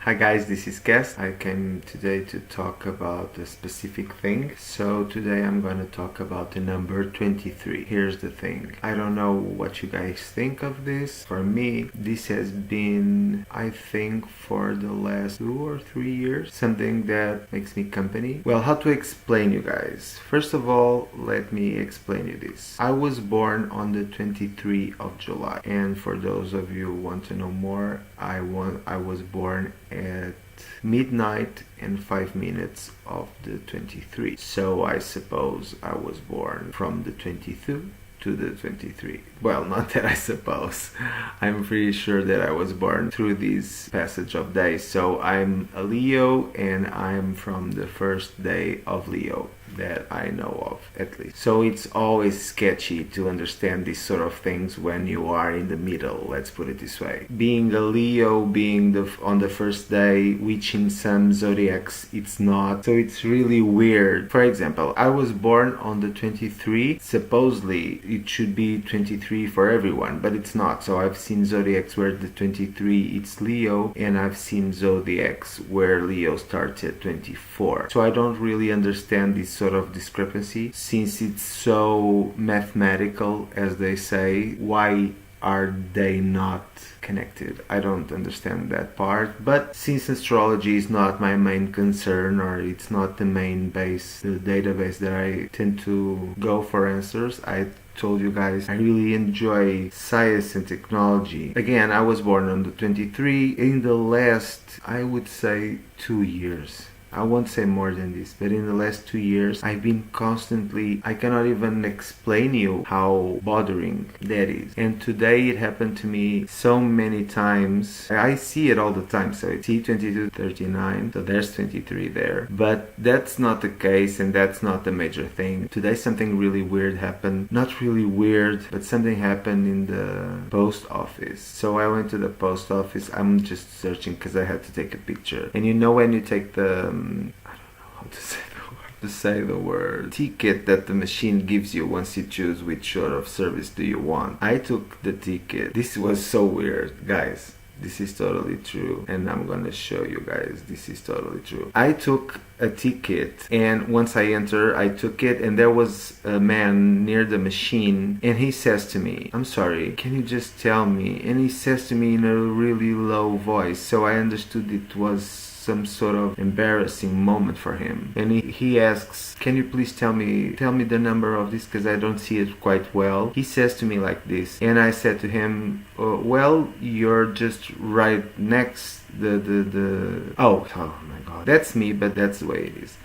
Hi guys, this is Kes. I came today to talk about a specific thing. So today I'm going to talk about the number 23. Here's the thing. I don't know what you guys think of this. For me, this has been, I think, for the last 2 or 3 years, something that makes me company. Well, how to explain you guys? First of all, let me explain you this. I was born on the 23rd of July. And for those of you who want to know more, I was born at midnight and 5 minutes of the 23. So I suppose I was born from the 22 to the 23. Well, not that I suppose. I'm pretty sure that I was born through this passage of days. So I'm a Leo and I'm from the first day of Leo that I know of, at least. So it's always sketchy to understand these sort of things when you are in the middle, let's put it this way. Being a Leo, being on the first day, which in some zodiacs it's not. So it's really weird. For example, I was born on the 23. Supposedly it should be 23 for everyone, but it's not. So I've seen zodiacs where the 23 it's Leo, and I've seen zodiacs where Leo starts at 24. So I don't really understand this sort of discrepancy, since it's so mathematical, as they say. Why are they not connected? I don't understand that part. But since astrology is not my main concern, or it's not the main base, the database that I tend to go for answers, I told you guys I really enjoy science and technology. Again, I was born on the 23. In the last, I would say, 2 years, I won't say more than this, but in the last 2 years, I've been constantly, I cannot even explain you how bothering that is. And today it happened to me so many times. I see it all the time. So it's T22, 39, so there's 23 there. But that's not the case, and that's not the major thing. Today something really weird happened. Not really weird, but something happened in the post office. So I went to the post office. I'm just searching because I had to take a picture. And you know when you take the I don't know how to say the word ticket that the machine gives you once you choose which sort of service do you want. I took the ticket. This was so weird, guys. This is totally true, and I'm gonna show you guys. This is totally true. I took a ticket, and once I enter, I took it, and there was a man near the machine, and he says to me, "I'm sorry, can you just tell me?" And he says to me in a really low voice, so I understood it was some sort of embarrassing moment for him. And he asks, "Can you please tell me the number of this, because I don't see it quite well." He says to me like this, and I said to him, "Well, you're just right next oh my god, that's me, but that's the way it is."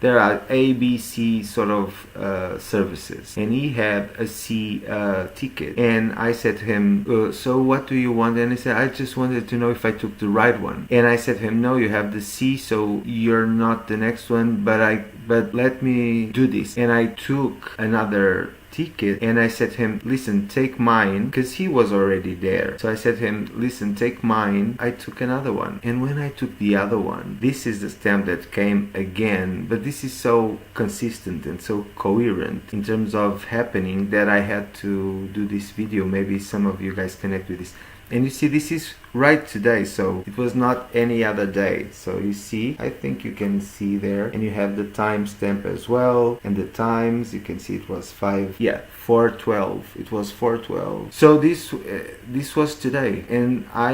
There are A, B, C sort of services, and he had a C ticket. And I said to him, "So what do you want?" And he said, "I just wanted to know if I took the right one." And I said to him, "No, you have the C, so you're not the next one, but let me do this." And I took another ticket, and I said to him, "Listen, take mine," because he was already there. So I said to him, "Listen, take mine." I took another one, and when I took the other one, this is the stamp that came again. But this is so consistent and so coherent in terms of happening that I had to do this video. Maybe some of you guys connect with this. And you see, this is right today, so it was not any other day. So you see, I think you can see there, and you have the timestamp as well, and the times, you can see it was 4:12. It was 4:12. So this was today, and I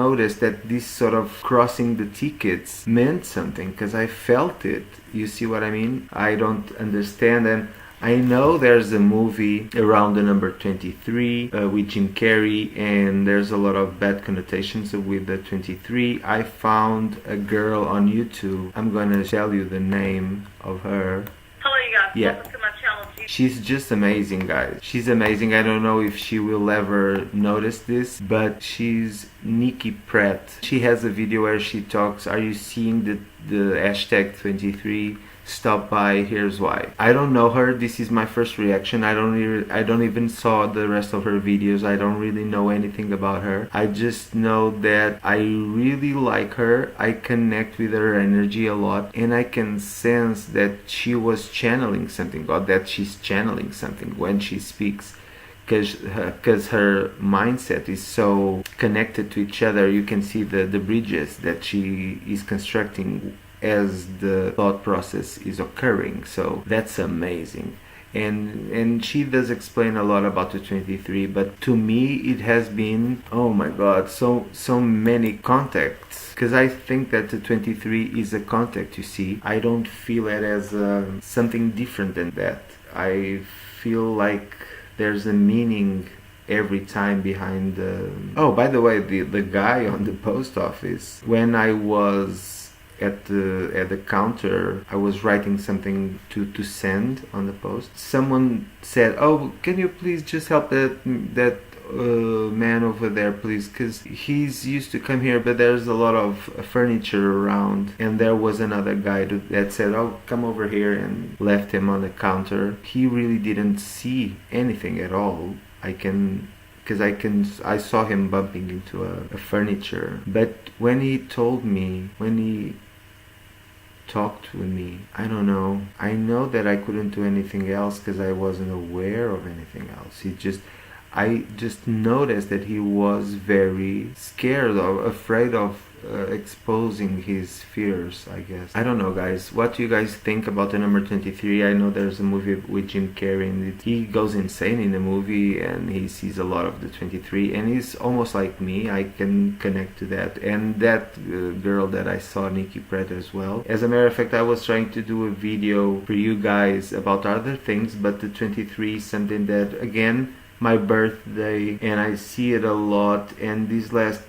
noticed that this sort of crossing the tickets meant something, because I felt it. You see what I mean? I don't understand, and I know there's a movie around the number 23 with Jim Carrey, and there's a lot of bad connotations with the 23. I found a girl on YouTube. I'm gonna tell you the name of her. Hello, you guys. Yeah. Welcome to my channel. She's just amazing, guys. She's amazing. I don't know if she will ever notice this, but she's Nikki Pratt. She has a video where she talks, "Are you seeing the hashtag 23? Stop by, here's why." I don't know her. This is my first reaction. I don't even saw the rest of her videos. I don't really know anything about her. I just know that I really like her. I connect with her energy a lot, and I can sense that she was channeling something, or that she's channeling something when she speaks. because her mindset is so connected to each other. You can see the bridges that she is constructing as the thought process is occurring. So that's amazing. And she does explain a lot about the 23, but to me it has been, oh my god, so many contacts, because I think that the 23 is a contact. You see, I don't feel it as something different than that. I feel like there's a meaning every time behind the... Oh, by the way, the guy on the post office, when I was at the counter, I was writing something to send on the post. Someone said, "Oh, can you please just help that man over there, please, because he's used to come here, but there's a lot of furniture around." And there was another guy that said, "Oh, come over here," and left him on the counter. He really didn't see anything at all. I saw him bumping into a furniture. But when he talked with me, I don't know. I know that I couldn't do anything else because I wasn't aware of anything else. I just noticed that he was very scared or afraid of exposing his fears, I guess. I don't know, guys. What do you guys think about the number 23? I know there's a movie with Jim Carrey, and he goes insane in the movie and he sees a lot of the 23, and he's almost like me. I can connect to that. And that girl that I saw, Nikki Pratt, as well. As a matter of fact, I was trying to do a video for you guys about other things, but the 23 is something that, again, my birthday, and I see it a lot, and these last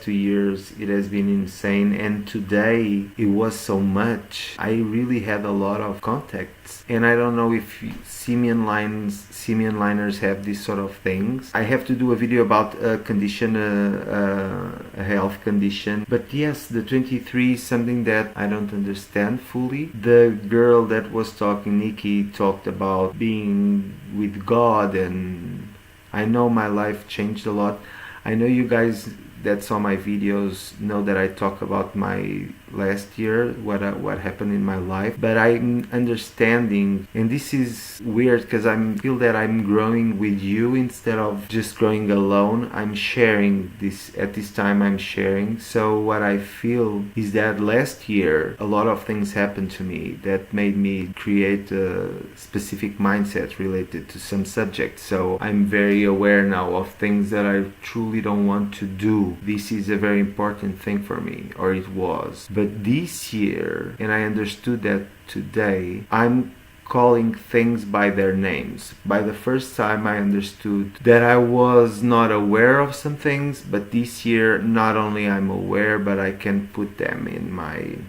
2 years it has been insane, and today it was so much. I really had a lot of contacts, and I don't know if Simian liners have these sort of things. I have to do a video about a condition, a health condition, but yes, the 23 is something that I don't understand fully. The girl that was talking, Nikki, talked about being with God, and I know my life changed a lot. I know you guys that saw my videos know that I talk about my last year, what happened in my life, but I'm understanding, and this is weird because I feel that I'm growing with you instead of just growing alone. I'm sharing this at this time. I'm sharing. So what I feel is that last year a lot of things happened to me that made me create a specific mindset related to some subject. So I'm very aware now of things that I truly don't want to do. This is a very important thing for me, or it was. But this year, and I understood that today, I'm calling things by their names. By the first time I understood that I was not aware of some things, but this year not only I'm aware, but I can put them in my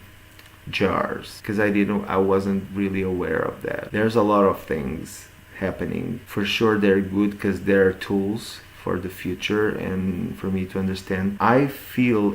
jars, because I wasn't really aware of that. There's a lot of things happening. For sure they're good because they're tools for the future and for me to understand. I feel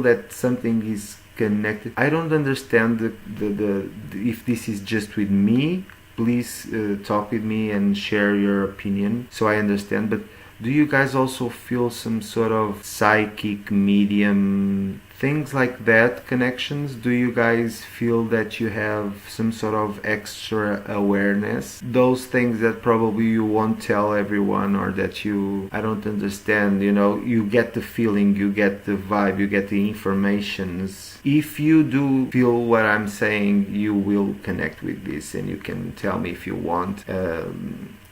that something is connected. I don't understand the if this is just with me. Please talk with me and share your opinion so I understand. But do you guys also feel some sort of psychic, medium, things like that, connections? Do you guys feel that you have some sort of extra awareness? Those things that probably you won't tell everyone, or that I don't understand, you get the feeling, you get the vibe, you get the informations. If you do feel what I'm saying, you will connect with this, and you can tell me if you want.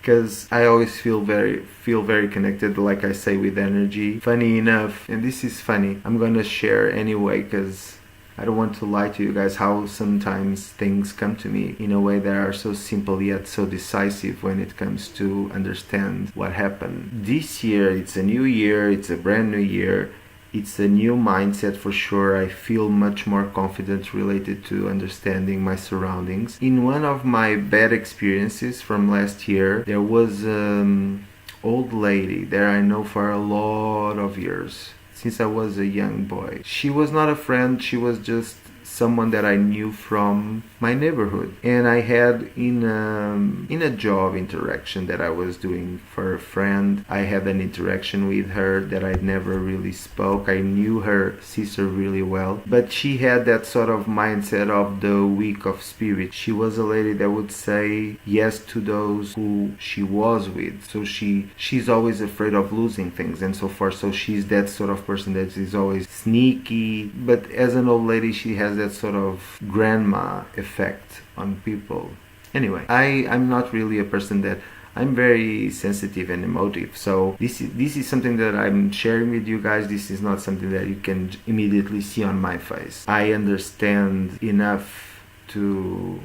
Because I always feel very connected, like I say, with energy. Funny enough, and this is funny, I'm gonna share anyway, because I don't want to lie to you guys, how sometimes things come to me in a way that are so simple yet so decisive when it comes to understand what happened. This year, it's a new year, it's a brand new year. It's a new mindset for sure. I feel much more confident related to understanding my surroundings. In one of my bad experiences from last year, there was an old lady that I know for a lot of years, since I was a young boy. She was not a friend, she was just someone that I knew from my neighborhood. And I had in a job interaction that I was doing for a friend, I had an interaction with her that I never really spoke. I knew her sister really well, but she had that sort of mindset of the weak of spirit. She was a lady that would say yes to those who she was with. So she's always afraid of losing things and so forth. So she's that sort of person that is always sneaky. But as an old lady, she has that sort of grandma effect on people. Anyway, I'm not really a person that I'm very sensitive and emotive, so this is something that I'm sharing with you guys. This is not something that you can immediately see on my face. I understand enough to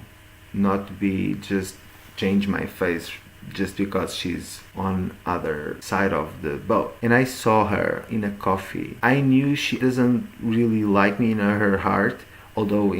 not be just change my face just because she's on other side of the boat. And I saw her in a coffee. I knew she doesn't really like me in her heart, although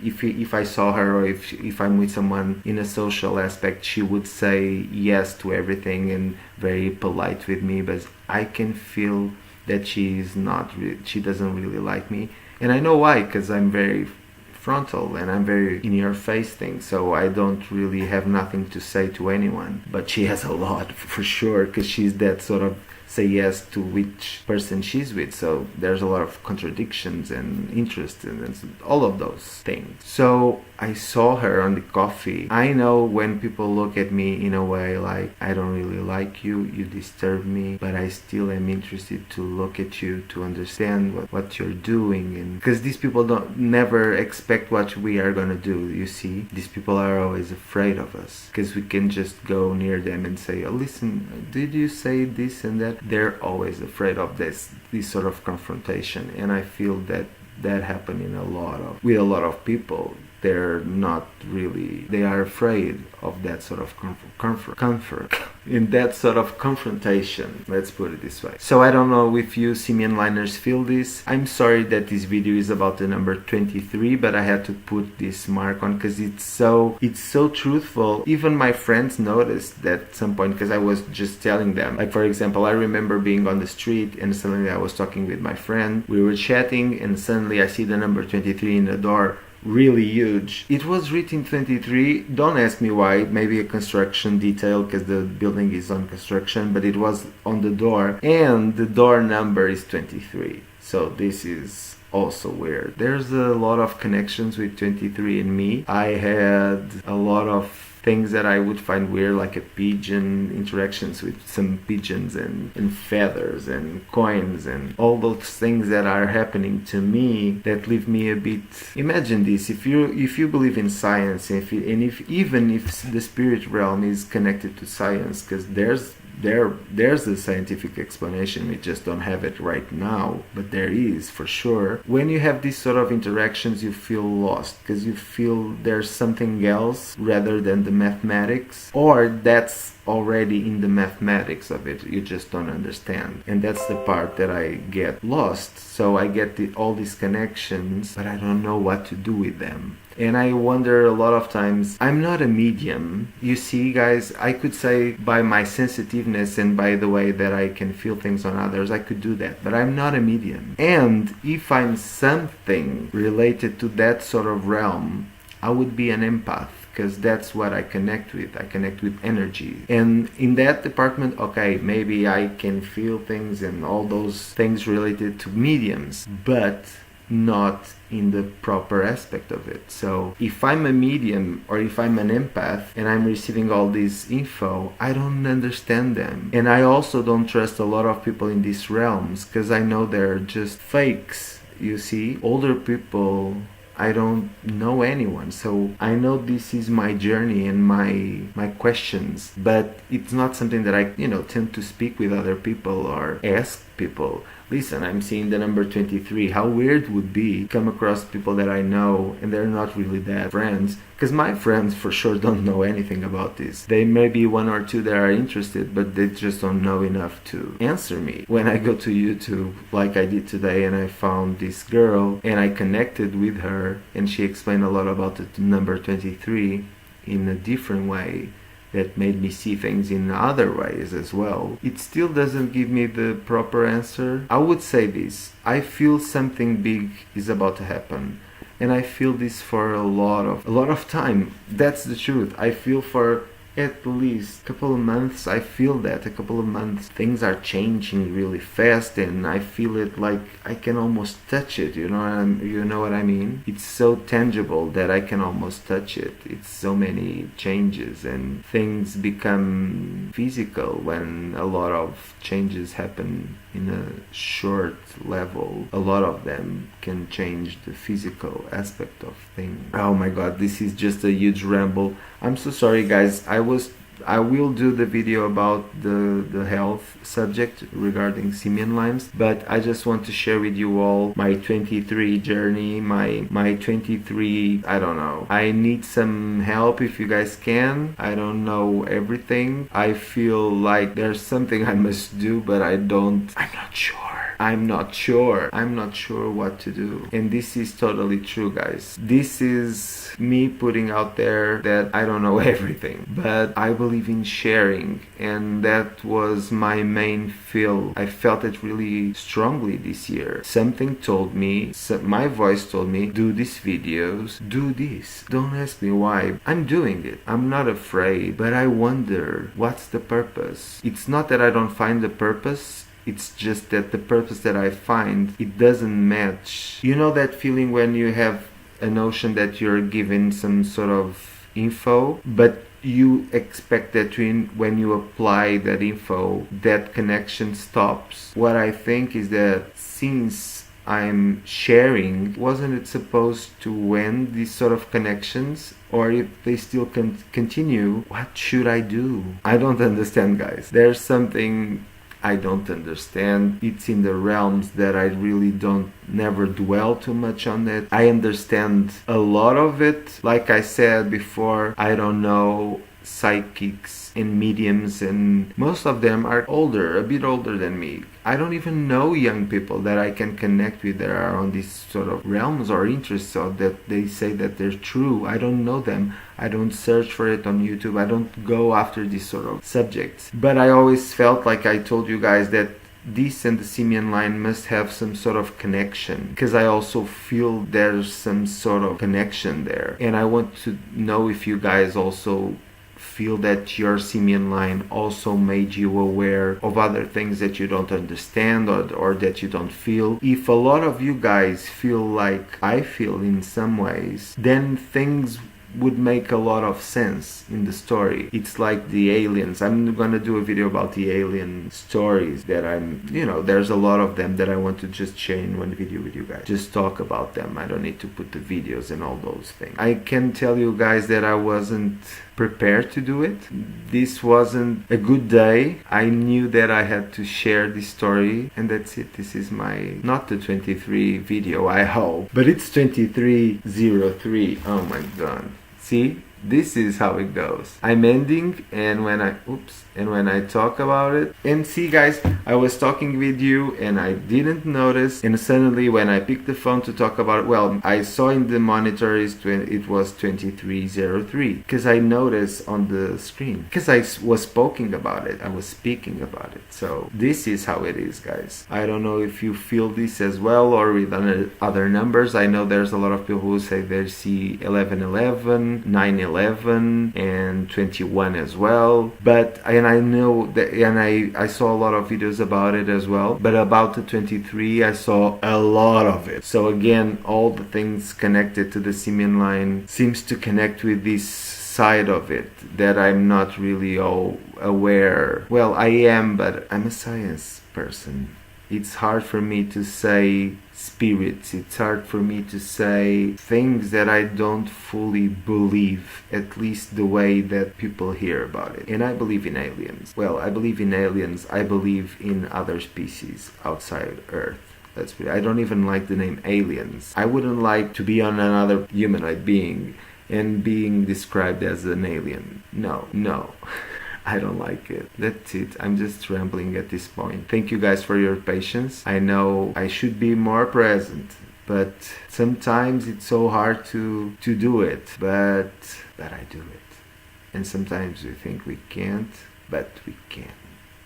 if I saw her, or if I'm with someone in a social aspect, she would say yes to everything and very polite with me, but I can feel that she doesn't really like me. And I know why, because I'm very frontal and I'm very in your face thing, so I don't really have nothing to say to anyone. But she has a lot for sure, because she's that sort of say yes to which person she's with, so there's a lot of contradictions and interest and all of those things. So I saw her on the coffee. I know when people look at me in a way like, I don't really like you, you disturb me, but I still am interested to look at you, to understand what you're doing. And because these people don't never expect what we are gonna do, you see. These people are always afraid of us, because we can just go near them and say, oh, listen, did you say this and that? They're always afraid of this sort of confrontation, and I feel that happen with a lot of people. They're not really, they are afraid of that sort of comfort in that sort of confrontation, let's put it this way. So I don't know if you Simian liners feel this. I'm sorry that this video is about the number 23, but I had to put this mark on because it's so truthful. Even my friends noticed that at some point, because I was just telling them, like, for example, I remember being on the street and suddenly I was talking with my friend, we were chatting, and suddenly I see the number 23 in the door, really huge. It was written 23. Don't ask me why. Maybe a construction detail, because the building is on construction, but it was on the door, and the door number is 23. So this is also weird. There's a lot of connections with 23 and me. I had a lot of things that I would find weird, like a pigeon, interactions with some pigeons and feathers and coins and all those things that are happening to me that leave me a bit. Imagine this: if you believe in science, even if the spirit realm is connected to science, because there's a scientific explanation, we just don't have it right now, but there is for sure. When you have these sort of interactions, you feel lost, because you feel there's something else rather than the mathematics, or that's already in the mathematics of it, you just don't understand. And that's the part that I get lost. So I get all these connections, but I don't know what to do with them. And I wonder a lot of times, I'm not a medium. You see, guys, I could say by my sensitiveness and by the way that I can feel things on others, I could do that. But I'm not a medium. And if I'm something related to that sort of realm, I would be an empath, because that's what I connect with. I connect with energy. And in that department, okay, maybe I can feel things and all those things related to mediums, but not in the proper aspect of it. So if I'm a medium or if I'm an empath and I'm receiving all this info, I don't understand them. And I also don't trust a lot of people in these realms, because I know they're just fakes. You see, older people, I don't know anyone, so I know this is my journey and my questions, but it's not something that I tend to speak with other people or ask people. Listen, I'm seeing the number 23. How weird would be come across people that I know and they're not really that friends, because my friends for sure don't know anything about this. They may be one or two that are interested, but they just don't know enough to answer me. When I go to YouTube, like I did today, and I found this girl and I connected with her, and she explained a lot about the number 23 in a different way that made me see things in other ways as well. It still doesn't give me the proper answer. I would say this: I feel something big is about to happen, And I feel this for a lot of time. That's the truth. I feel for at least a couple of months. I feel that a couple of months things are changing really fast, and I feel it like I can almost touch it. You know what I mean? It's so tangible that I can almost touch it. It's so many changes, and things become physical when a lot of changes happen in a short level. A lot of them can change the physical aspect of things. Oh my god, this is just a huge ramble. I'm so sorry guys. I will do the video about the health subject regarding Simian limes, but I just want to share with you all my 23 journey, my 23, I don't know. I need some help if you guys can. I don't know everything. I feel like there's something I must do, but I'm not sure. I'm not sure what to do. And this is totally true, guys. This is me putting out there that I don't know everything, but I believe in sharing, and that was my main feel. I felt it really strongly this year. Something told me, my voice told me, do these videos, do this. Don't ask me why. I'm doing it. I'm not afraid, but I wonder, what's the purpose? It's not that I don't find the purpose. It's just that the purpose that I find, it doesn't match. You know that feeling when you have a notion that you're given some sort of info, but you expect that when you apply that info, that connection stops. What I think is that since I'm sharing, wasn't it supposed to end these sort of connections? Or if they still can continue, what should I do? I don't understand, guys. There's something I don't understand. It's in the realms that I really don't never dwell too much on it. I understand a lot of it. Like I said before, I don't know psychics and mediums, and most of them are older, a bit older than me. I don't even know young people that I can connect with that are on these sort of realms or interests, or that they say that they're true. I don't know them. I don't search for it on YouTube. I don't go after these sort of subjects. But I always felt, like I told you guys, that this and the Simian line must have some sort of connection, because I also feel there's some sort of connection there. And I want to know if you guys also feel that your Simian line also made you aware of other things that you don't understand, or that you don't feel. If a lot of you guys feel like I feel in some ways, then things would make a lot of sense in the story. It's like the aliens. I'm gonna do a video about the alien stories that there's a lot of them that I want to just share in one video with you guys. Just talk about them. I don't need to put the videos and all those things. I can tell you guys that I wasn't prepared to do it. This wasn't a good day. I knew that I had to share this story, and that's it. This is not the 23 video, I hope, but it's 2303. Oh my god. See? This is how it goes. I'm ending, and when I talk about it, and see guys, I was talking with you and I didn't notice, and suddenly when I picked the phone to talk about it, well, I saw in the monitor it was 2303, because I noticed on the screen, because I was speaking about it. So this is how it is, guys. I don't know if you feel this as well, or with other numbers. I know there's a lot of people who say they see 1111, 911, and 21 as well, and I know that, and I saw a lot of videos about it as well, but about the 23 I saw a lot of it. So again, all the things connected to the Simian line seems to connect with this side of it that I'm not really all aware. Well, I am, but I'm a science person. It's hard for me to say spirits. It's hard for me to say things that I don't fully believe, at least the way that people hear about it. And I believe in aliens. Well, I believe in aliens. I believe in other species outside Earth. I don't even like the name aliens. I wouldn't like to be on another humanoid being and being described as an alien. No. I don't like it. That's it. I'm just rambling at this point. Thank you guys for your patience. I know I should be more present, but sometimes it's so hard to do it. But I do it. And sometimes we think we can't, but we can.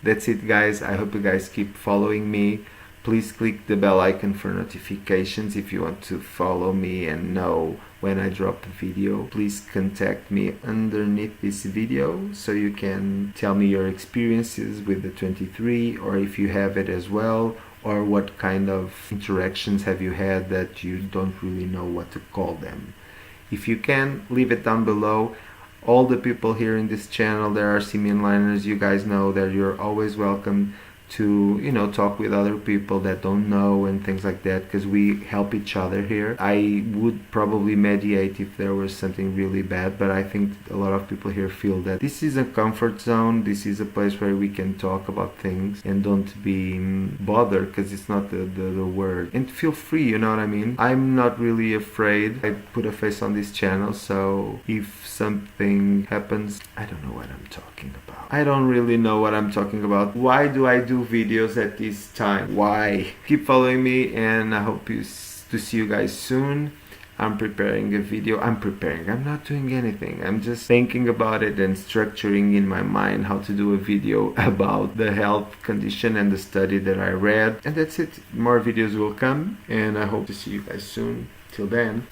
That's it, guys. I hope you guys keep following me. Please click the bell icon for notifications if you want to follow me and know when I drop a video. Please contact me underneath this video so you can tell me your experiences with the 23, or if you have it as well, or what kind of interactions have you had that you don't really know what to call them. If you can, leave it down below. All the people here in this channel, there are Simian liners, you guys know that you're always welcome to, you know, talk with other people that don't know and things like that, because we help each other here. I would probably mediate if there was something really bad, but I think a lot of people here feel that this is a comfort zone, this is a place where we can talk about things and don't be bothered, because it's not the word. And feel free, you know what I mean? I'm not really afraid. I put a face on this channel, so if something happens, I don't know what I'm talking about. I don't really know what I'm talking about. Why do I do videos at this time? Why? Keep following me, and I hope to see you guys soon. I'm preparing a video. I'm not doing anything. I'm just thinking about it and structuring in my mind how to do a video about the health condition and the study that I read. And that's it. More videos will come, and I hope to see you guys soon. Till then,